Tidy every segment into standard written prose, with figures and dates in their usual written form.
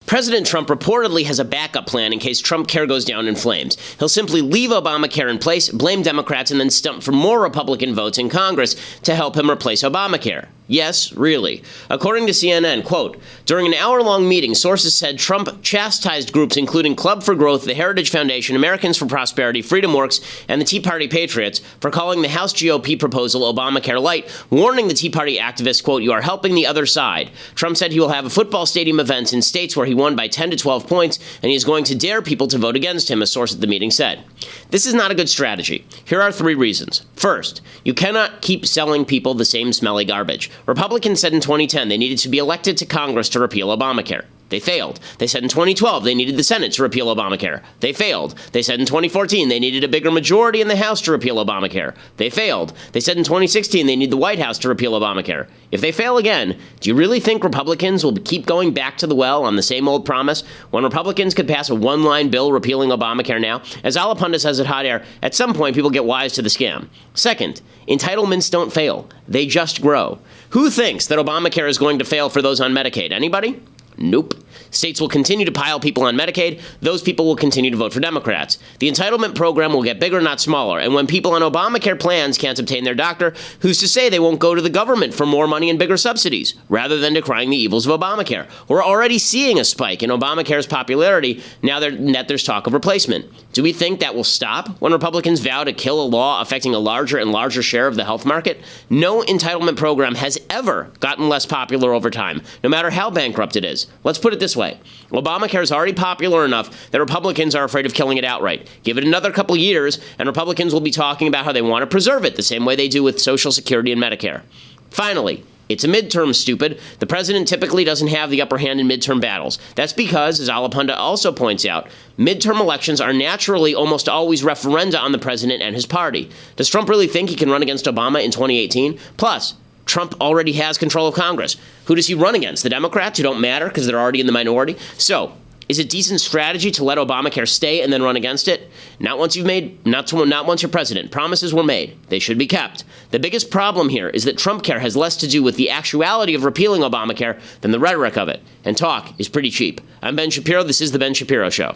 President Trump reportedly has a backup plan in case Trumpcare goes down in flames. He'll simply leave Obamacare in place, blame Democrats, and then stump for more Republican votes in Congress to help him replace Obamacare. Yes, really. According to CNN, quote, during an hour-long meeting, sources said Trump chastised groups including Club for Growth, the Heritage Foundation, Americans for Prosperity, Freedom Works, and the Tea Party Patriots for calling the House GOP proposal Obamacare light, warning the Tea Party activists, quote, you are helping the other side. Trump said he will have a football stadium events in states where he won by 10 to 12 points, and he is going to dare people to vote against him, a source at the meeting said. This is not a good strategy. Here are 3 reasons. First, you cannot keep selling people the same smelly garbage. Republicans said in 2010 they needed to be elected to Congress to repeal Obamacare. They failed. They said in 2012 they needed the Senate to repeal Obamacare. They failed. They said in 2014 they needed a bigger majority in the House to repeal Obamacare. They failed. They said in 2016 they need the White House to repeal Obamacare. If they fail again, do you really think Republicans will keep going back to the well on the same old promise when Republicans could pass a one-line bill repealing Obamacare now? As Alapunda says at Hot Air, at some point people get wise to the scam. Second, entitlements don't fail. They just grow. Who thinks that Obamacare is going to fail for those on Medicaid? Anybody? Nope. States will continue to pile people on Medicaid. Those people will continue to vote for Democrats. The entitlement program will get bigger, not smaller. And when people on Obamacare plans can't obtain their doctor, who's to say they won't go to the government for more money and bigger subsidies, rather than decrying the evils of Obamacare? We're already seeing a spike in Obamacare's popularity now that there's talk of replacement. Do we think that will stop when Republicans vow to kill a law affecting a larger and larger share of the health market? No entitlement program has ever gotten less popular over time, no matter how bankrupt it is. Let's put it this way. Obamacare is already popular enough that Republicans are afraid of killing it outright. Give it another couple years, and Republicans will be talking about how they want to preserve it the same way they do with Social Security and Medicare. Finally, it's a midterm, stupid. The president typically doesn't have the upper hand in midterm battles. That's because, as Alapunda also points out, midterm elections are naturally almost always referenda on the president and his party. Does Trump really think he can run against Obama in 2018? Plus, Trump already has control of Congress. Who does he run against? The Democrats, who don't matter because they're already in the minority? So, is it decent strategy to let Obamacare stay and then run against it? Not once you're president. Promises were made. They should be kept. The biggest problem here is that Trumpcare has less to do with the actuality of repealing Obamacare than the rhetoric of it. And talk is pretty cheap. I'm Ben Shapiro. This is The Ben Shapiro Show.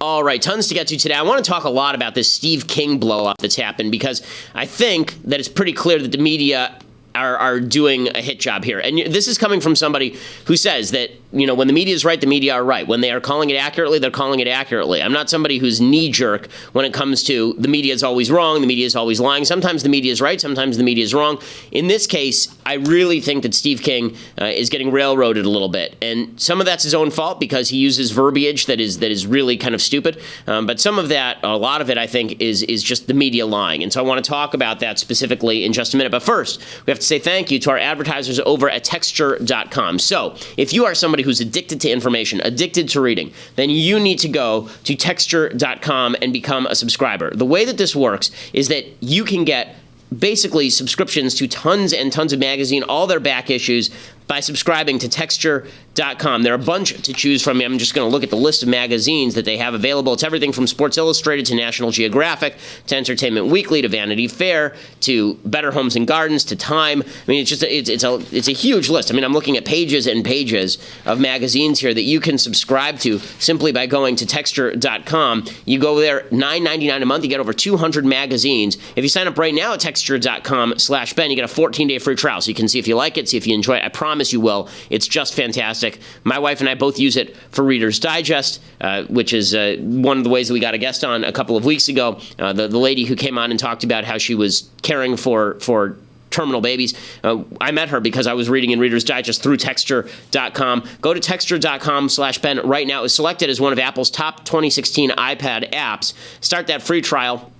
All right, tons to get to today. I want to talk a lot about this Steve King blow-up that's happened because I think that it's pretty clear that the media are doing a hit job here. And this is coming from somebody who says that, you know, when the media is right, the media are right. When they are calling it accurately, they're calling it accurately. I'm not somebody who's knee-jerk when it comes to the media is always wrong, the media is always lying. Sometimes the media is right, sometimes the media is wrong. In this case, I really think that Steve King is getting railroaded a little bit. And some of that's his own fault because he uses verbiage that is really kind of stupid. But some of that, a lot of it, I think, is just the media lying. And so I want to talk about that specifically in just a minute. But first, we have to say thank you to our advertisers over at Texture.com. So if you are somebody who's addicted to information, addicted to reading, then you need to go to Texture.com and become a subscriber. The way that this works is that you can get basically subscriptions to tons and tons of magazine, all their back issues, by subscribing to Texture.com. There are a bunch to choose from. I'm just going to look at the list of magazines that they have available. It's everything from Sports Illustrated to National Geographic to Entertainment Weekly to Vanity Fair to Better Homes and Gardens to Time. I mean, it's a huge list. I mean, I'm looking at pages and pages of magazines here that you can subscribe to simply by going to Texture.com. You go there, $9.99 a month. You get over 200 magazines. If you sign up right now at Texture.com/Ben, you get a 14-day free trial. So you can see if you like it, see if you enjoy it. I promise you will. It's just fantastic. My wife and I both use it for Reader's Digest, which is one of the ways that we got a guest on a couple of weeks ago. The lady who came on and talked about how she was caring for terminal babies. I met her because I was reading in Reader's Digest through Texture.com. Go to Texture.com/Ben right now. It was selected as one of Apple's top 2016 iPad apps. Start that free trial.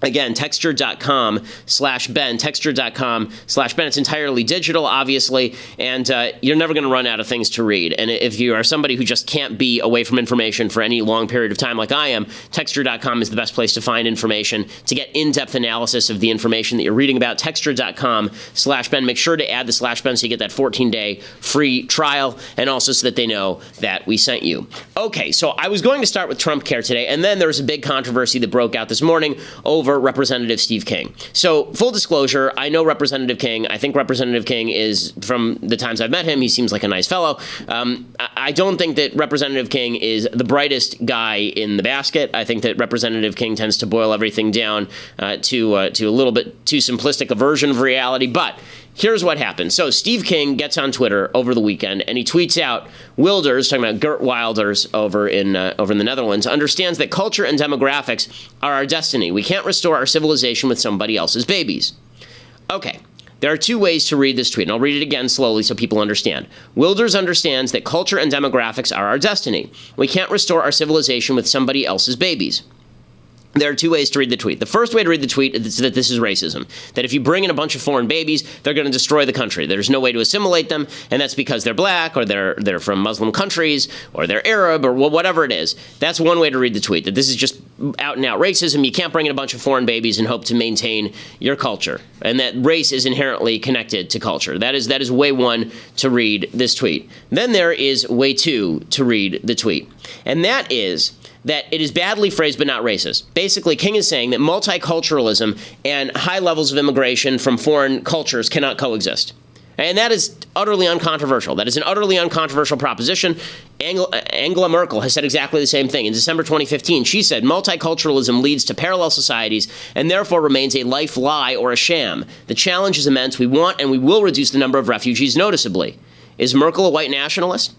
Again, Texture.com/Ben, Texture.com/Ben. It's entirely digital, obviously, and you're never going to run out of things to read. And if you are somebody who just can't be away from information for any long period of time like I am, Texture.com is the best place to find information, to get in-depth analysis of the information that you're reading about. Texture.com/Ben. Make sure to add the /Ben so you get that 14-day free trial, and also so that they know that we sent you. Okay, so I was going to start with Trumpcare today, and then there was a big controversy that broke out this morning over over Representative Steve King. So, full disclosure, I know Representative King. I think Representative King is, from the times I've met him, he seems like a nice fellow. I don't think that Representative King is the brightest guy in the basket. I think that Representative King tends to boil everything down to a little bit too simplistic a version of reality. But here's what happened. So Steve King gets on Twitter over the weekend, and he tweets out, Wilders, talking about Geert Wilders over in the Netherlands, understands that culture and demographics are our destiny. We can't restore our civilization with somebody else's babies. Okay. There are two ways to read this tweet, and I'll read it again slowly so people understand. Wilders understands that culture and demographics are our destiny. We can't restore our civilization with somebody else's babies. There are two ways to read the tweet. The first way to read the tweet is that this is racism, that if you bring in a bunch of foreign babies, they're going to destroy the country. There's no way to assimilate them, and that's because they're black, or they're from Muslim countries, or they're Arab, or whatever it is. That's one way to read the tweet, that this is just out-and-out racism. You can't bring in a bunch of foreign babies and hope to maintain your culture, and that race is inherently connected to culture. That is way one to read this tweet. Then there is way two to read the tweet, and that is that it is badly phrased but not racist. Basically, King is saying that multiculturalism and high levels of immigration from foreign cultures cannot coexist. And that is utterly uncontroversial. That is an utterly uncontroversial proposition. Angela Merkel has said exactly the same thing. In December 2015, she said, multiculturalism leads to parallel societies and therefore remains a life lie or a sham. The challenge is immense. We want and we will reduce the number of refugees noticeably. Is Merkel a white nationalist?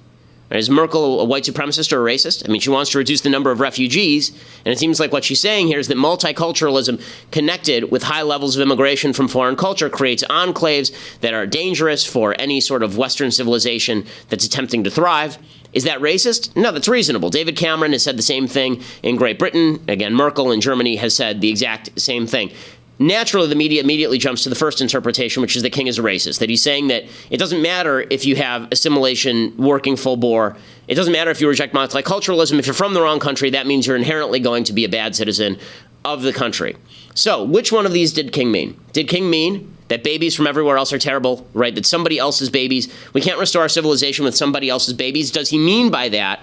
Is Merkel a white supremacist or a racist? I mean, she wants to reduce the number of refugees, and it seems like what she's saying here is that multiculturalism connected with high levels of immigration from foreign culture creates enclaves that are dangerous for any sort of Western civilization that's attempting to thrive. Is that racist? No, that's reasonable. David Cameron has said the same thing in Great Britain. Again, Merkel in Germany has said the exact same thing. Naturally, the media immediately jumps to the first interpretation, which is that King is a racist, that he's saying that it doesn't matter if you have assimilation working full bore. It doesn't matter if you reject multiculturalism. If you're from the wrong country, that means you're inherently going to be a bad citizen of the country. So which one of these did King mean? Did King mean that babies from everywhere else are terrible, right? That somebody else's babies, we can't restore our civilization with somebody else's babies? Does he mean by that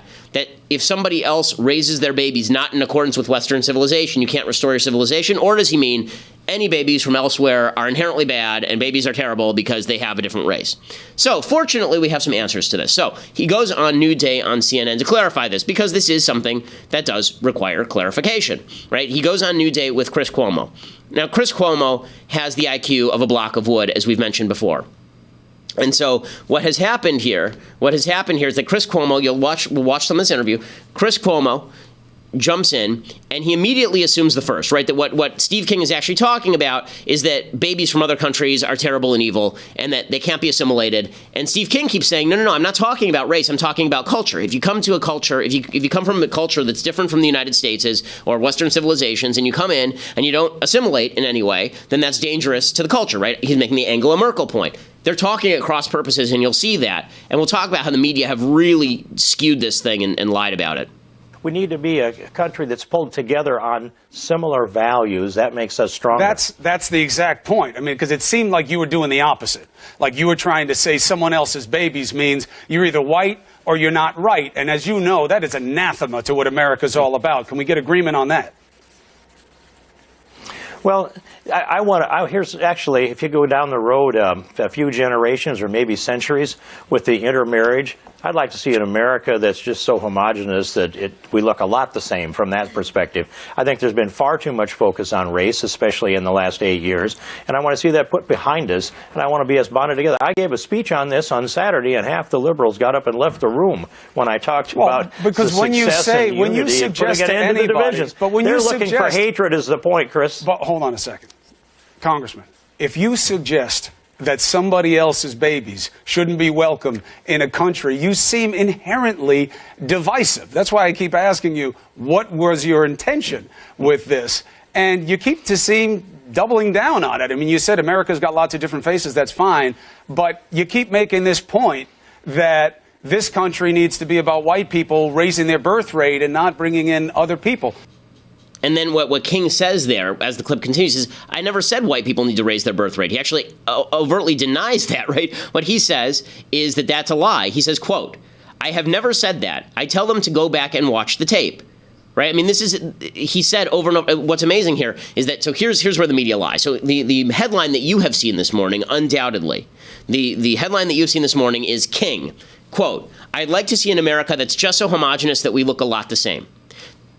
if somebody else raises their babies not in accordance with Western civilization, you can't restore your civilization? Or does he mean any babies from elsewhere are inherently bad and babies are terrible because they have a different race? So fortunately, we have some answers to this. So he goes on New Day on CNN to clarify this, because this is something that does require clarification, right? He goes on New Day with Chris Cuomo. Now, Chris Cuomo has the IQ of a block of wood, as we've mentioned before. And so what has happened here is that Chris Cuomo, we'll watch some of this interview, Chris Cuomo jumps in, and he immediately assumes the first, right? That what Steve King is actually talking about is that babies from other countries are terrible and evil, and that they can't be assimilated. And Steve King keeps saying, no, I'm not talking about race. I'm talking about culture. If you come to a culture, if you come from a culture that's different from the United States or Western civilizations, and you come in and you don't assimilate in any way, then that's dangerous to the culture, right? He's making the Angela Merkel point. They're talking at cross purposes, and you'll see that. And we'll talk about how the media have really skewed this thing and lied about it. We need to be a country that's pulled together on similar values. That makes us stronger. That's the exact point. I mean, because it seemed like you were doing the opposite. Like you were trying to say someone else's babies means you're either white or you're not right. And as you know, that is anathema to what America's all about. Can we get agreement on that? Well, here's actually, if you go down the road a few generations or maybe centuries with the intermarriage, I'd like to see an America that's just so homogenous that we look a lot the same from that perspective. I think there's been far too much focus on race, especially in the last 8 years, and I want to see that put behind us, and I want to be as bonded together. I gave a speech on this on Saturday, and half the liberals got up and left the room when I talked about because the when you say, when you suggest to anybody, but when they're looking for hatred is the point, Chris. But hold on a second, Congressman. If you suggest that somebody else's babies shouldn't be welcome in a country, you seem inherently divisive. That's why I keep asking you, what was your intention with this? And you keep to seem doubling down on it. I mean, you said America's got lots of different faces, that's fine, but you keep making this point that this country needs to be about white people raising their birth rate and not bringing in other people. And then what King says there, as the clip continues, is, I never said white people need to raise their birth rate. He actually overtly denies that, right? What he says is that that's a lie. He says, quote, I have never said that. I tell them to go back and watch the tape. Right? I mean, he said over and over. What's amazing here is that, so here's where the media lies. So the headline that you have seen this morning, undoubtedly, the headline that you've seen this morning is King, quote, "I'd like to see an America that's just so homogenous that we look a lot the same."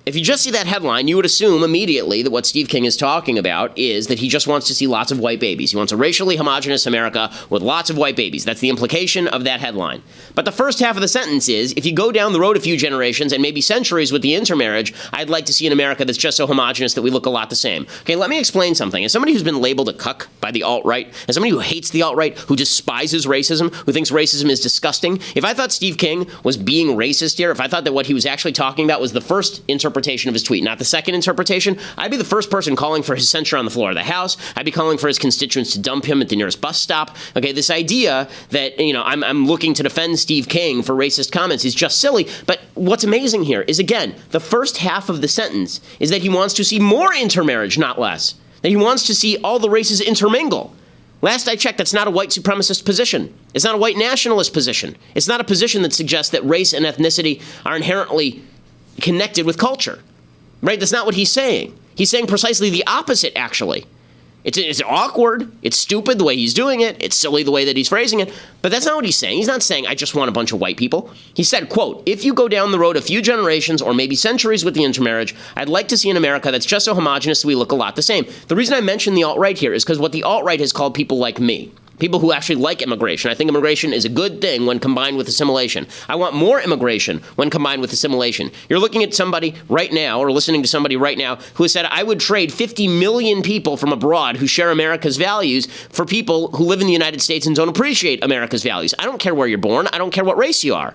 If you just see that headline, you would assume immediately that what Steve King is talking about is that he just wants to see lots of white babies. He wants a racially homogenous America with lots of white babies. That's the implication of that headline. But the first half of the sentence is, if you go down the road a few generations and maybe centuries with the intermarriage, I'd like to see an America that's just so homogenous that we look a lot the same. Okay, let me explain something. As somebody who's been labeled a cuck by the alt-right, as somebody who hates the alt-right, who despises racism, who thinks racism is disgusting, if I thought Steve King was being racist here, if I thought that what he was actually talking about was the first interpretation of his tweet, not the second interpretation, I'd be the first person calling for his censure on the floor of the House. I'd be calling for his constituents to dump him at the nearest bus stop. Okay, this idea that, I'm looking to defend Steve King for racist comments is just silly. But what's amazing here is, again, the first half of the sentence is that he wants to see more intermarriage, not less. That he wants to see all the races intermingle. Last I checked, that's not a white supremacist position. It's not a white nationalist position. It's not a position that suggests that race and ethnicity are inherently connected with culture. Right? That's not what he's saying. He's saying precisely the opposite, actually. It's awkward. It's stupid the way he's doing it. It's silly the way that he's phrasing it. But that's not what he's saying. He's not saying, I just want a bunch of white people. He said, quote, "If you go down the road a few generations or maybe centuries with the intermarriage, I'd like to see an America that's just so homogenous that we look a lot the same." The reason I mention the alt-right here is because what the alt-right has called people like me, people who actually like immigration. I think immigration is a good thing when combined with assimilation. I want more immigration when combined with assimilation. You're looking at somebody right now, or listening to somebody right now, who has said, I would trade 50 million people from abroad who share America's values for people who live in the United States and don't appreciate America's values. I don't care where you're born. I don't care what race you are.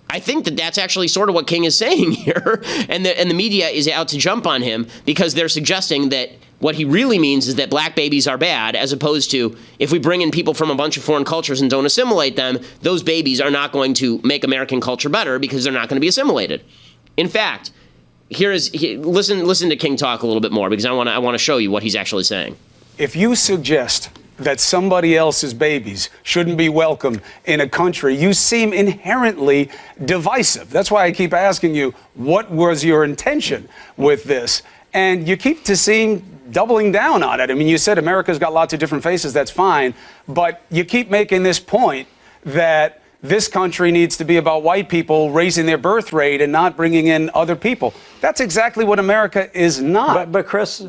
I think that that's actually sort of what King is saying here, and the media is out to jump on him because they're suggesting that what he really means is that black babies are bad, as opposed to, if we bring in people from a bunch of foreign cultures and don't assimilate them, those babies are not going to make American culture better because they're not going to be assimilated. In fact, listen to King talk a little bit more, because I want to show you what he's actually saying. If you suggest that somebody else's babies shouldn't be welcome in a country, you seem inherently divisive. That's why I keep asking you, what was your intention with this? And you keep to seem doubling down on it. I mean, you said America's got lots of different faces, that's fine, but you keep making this point that this country needs to be about white people raising their birth rate and not bringing in other people. That's exactly what America is not. But Chris,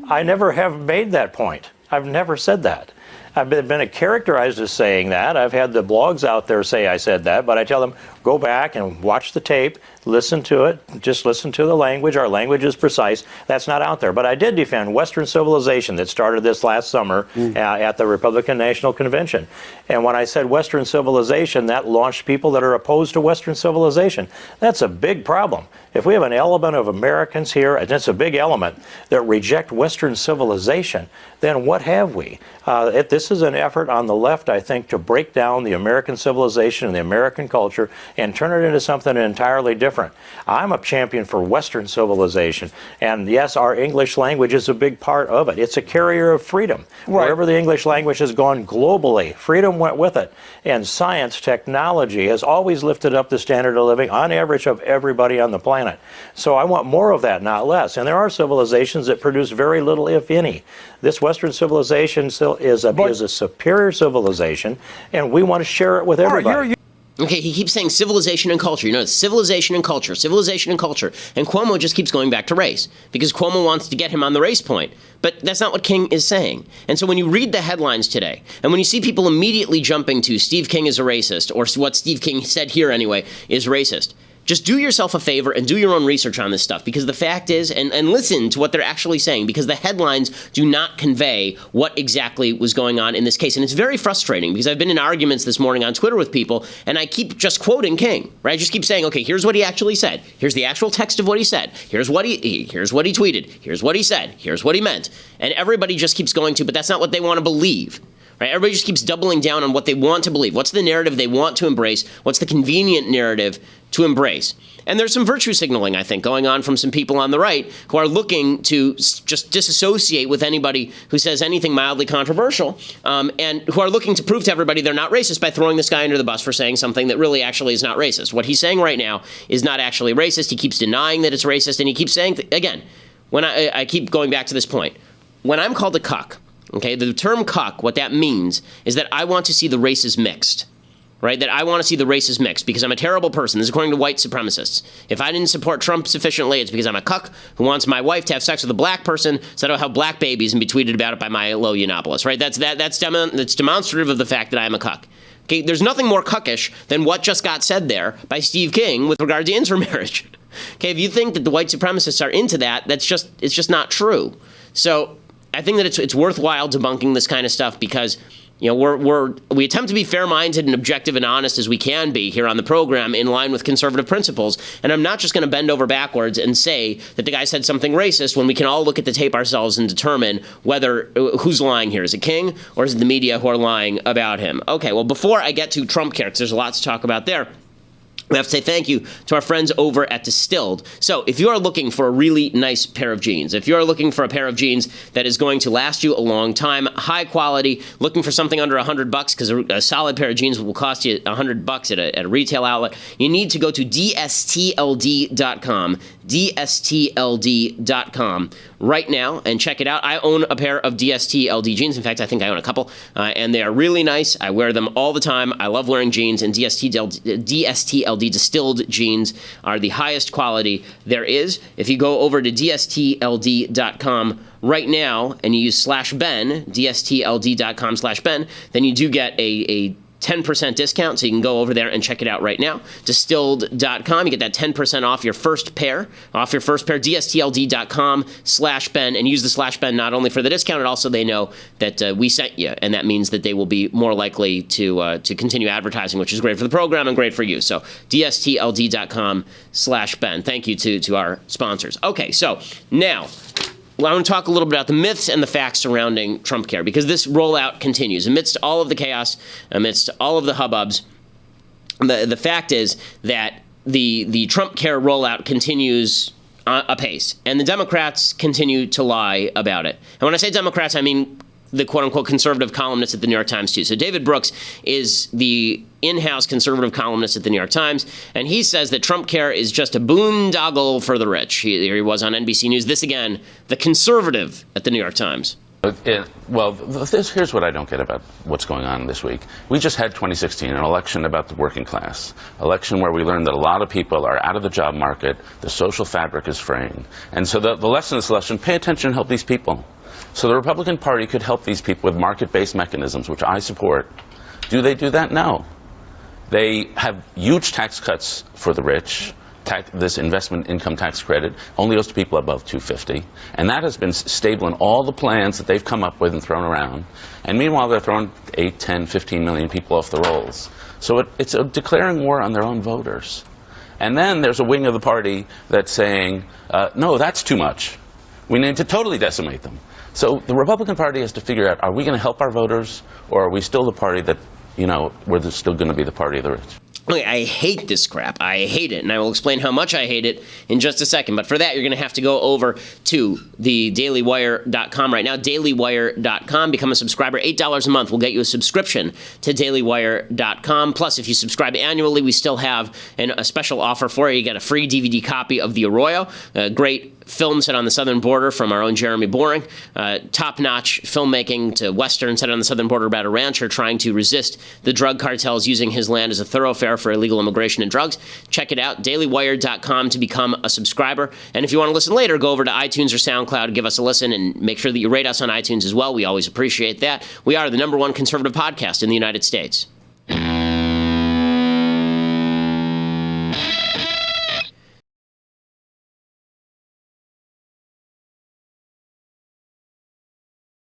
I never have made that point. I've never said that. I've been characterized as saying that. I've had the blogs out there say I said that, but I tell them, go back and watch the tape, listen to it, just listen to the language. Our language is precise. That's not out there. But I did defend Western civilization that started this last summer at the Republican National Convention. And when I said Western civilization, that launched people that are opposed to Western civilization. That's a big problem. If we have an element of Americans here, and it's a big element, that reject Western civilization, then what have we? This is an effort on the left, I think, to break down the American civilization and the American culture and turn it into something entirely different. I'm a champion for Western civilization. And yes, our English language is a big part of it. It's a carrier of freedom. Right. Wherever the English language has gone globally, freedom went with it. And science, technology has always lifted up the standard of living on average of everybody on the planet. So I want more of that, not less. And there are civilizations that produce very little, if any. This Western civilization still is a superior civilization, and we want to share it with everybody. Okay, he keeps saying civilization and culture. You know, it's civilization and culture, civilization and culture. And Cuomo just keeps going back to race because Cuomo wants to get him on the race point. But that's not what King is saying. And so when you read the headlines today, and when you see people immediately jumping to Steve King is a racist, or what Steve King said here anyway is racist, just do yourself a favor and do your own research on this stuff, because the fact is, and listen to what they're actually saying, because the headlines do not convey what exactly was going on in this case. And it's very frustrating, because I've been in arguments this morning on Twitter with people, and I keep just quoting King, right? I just keep saying, okay, here's what he actually said. Here's the actual text of what he said. Here's what he tweeted. Here's what he said. Here's what he meant. And everybody just keeps going to, but that's not what they want to believe. right? Everybody just keeps doubling down on what they want to believe. What's the narrative they want to embrace? What's the convenient narrative to embrace? And there's some virtue signaling, I think, going on from some people on the right who are looking to just disassociate with anybody who says anything mildly controversial, and who are looking to prove to everybody they're not racist by throwing this guy under the bus for saying something that really actually is not racist. What he's saying right now is not actually racist. He keeps denying that it's racist, and he keeps saying, again, when I keep going back to this point, when I'm called a cuck, okay, the term cuck, what that means is that I want to see the races mixed. Right, that I want to see the races mixed because I'm a terrible person. This is according to white supremacists. If I didn't support Trump sufficiently, it's because I'm a cuck who wants my wife to have sex with a black person so I don't have black babies and be tweeted about it by Milo Yiannopoulos. Right, that's demonstrative of the fact that I am a cuck. Okay, there's nothing more cuckish than what just got said there by Steve King with regard to intermarriage. Okay, if you think that the white supremacists are into that, it's just not true. So I think that it's worthwhile debunking this kind of stuff because, you know, we attempt to be fair-minded and objective and honest as we can be here on the program in line with conservative principles. And I'm not just going to bend over backwards and say that the guy said something racist when we can all look at the tape ourselves and determine who's lying here. Is it King or is it the media who are lying about him? Okay, well, before I get to Trumpcare, because there's a lot to talk about there, we have to say thank you to our friends over at Distilled. So if you are looking for a really nice pair of jeans, if you are looking for a pair of jeans that is going to last you a long time, high quality, looking for something under $100 because a solid pair of jeans will cost you $100 at a retail outlet, you need to go to dstld.com, dstld.com right now and check it out. I own a pair of DSTLD jeans. In fact, I think I own a couple, and they are really nice. I wear them all the time. I love wearing jeans, and DSTLD Distilled jeans are the highest quality there is. If you go over to dstld.com right now and you use /Ben, dstld.com/Ben, then you do get a 10% discount, so you can go over there and check it out right now. Distilled.com, you get that 10% off your first pair, dstld.com/Ben, and use the /Ben not only for the discount, and also they know that we sent you, and that means that they will be more likely to continue advertising, which is great for the program and great for you. So dstld.com/Ben. Thank you to our sponsors. Okay, so now, I want to talk a little bit about the myths and the facts surrounding Trumpcare, because this rollout continues. Amidst all of the chaos, amidst all of the hubbubs, the fact is that the Trumpcare rollout continues apace, and the Democrats continue to lie about it. And when I say Democrats, I mean the quote-unquote conservative columnists at the New York Times, too. So David Brooks is the in-house conservative columnist at the New York Times, and he says that Trumpcare is just a boondoggle for the rich. Here he was on NBC News. This, again, the conservative at the New York Times. Here's what I don't get about what's going on this week. We just had 2016, an election about the working class, election where we learned that a lot of people are out of the job market, the social fabric is fraying. And so the lesson of this election, pay attention and help these people. So the Republican Party could help these people with market-based mechanisms, which I support. Do they do that? No. They have huge tax cuts for the rich. This investment income tax credit only goes to people above $250, and that has been stable in all the plans that they've come up with and thrown around. And meanwhile, they're throwing 8, 10, 15 million people off the rolls. So it's a declaring war on their own voters. And then there's a wing of the party that's saying, no, that's too much. We need to totally decimate them. So the Republican Party has to figure out, are we going to help our voters, or are we still the party that, we're still going to be the party of the rich? Okay, I hate this crap. I hate it, and I will explain how much I hate it in just a second. But for that, you're going to have to go over to the dailywire.com right now, dailywire.com. Become a subscriber. $8 a month will get you a subscription to dailywire.com. Plus, if you subscribe annually, we still have a special offer for you. You get a free DVD copy of The Arroyo, a great film set on the southern border from our own Jeremy Boring. Top-notch filmmaking to Western set on the southern border about a rancher trying to resist the drug cartels using his land as a thoroughfare for illegal immigration and drugs. Check it out, dailywire.com, to become a subscriber. And if you want to listen later, go over to iTunes or SoundCloud, give us a listen, and make sure that you rate us on iTunes as well. We always appreciate that. We are the #1 conservative podcast in the United States.